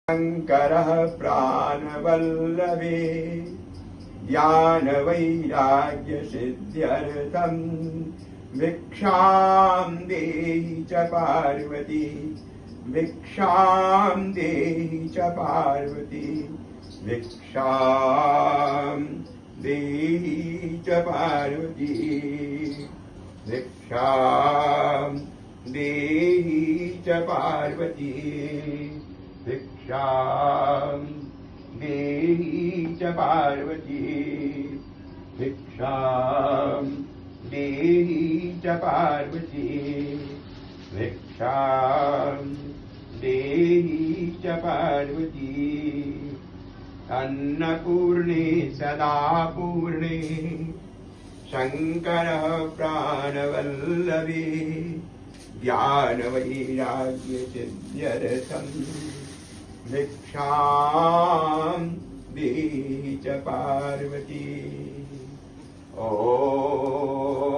शङ्करः प्राणवल्लभे ज्ञानवैराग्यसिद्ध्यर्थं भिक्षां देहि च पार्वती भिक्षां देहि च पार्वती भिक्षां देहि च पार्वती भिक्षां देहि च पार्वती भिक्षां देहि च पार्वती भिक्षां देहि च पार्वती भिक्षां देहि च पार्वती अन्नपूर्णे सदा पूर्णे शङ्करः प्राणवल्लभे ज्ञानवैराग्यसिद्ध्यर्थं भिक्षां देहि च पार्वती।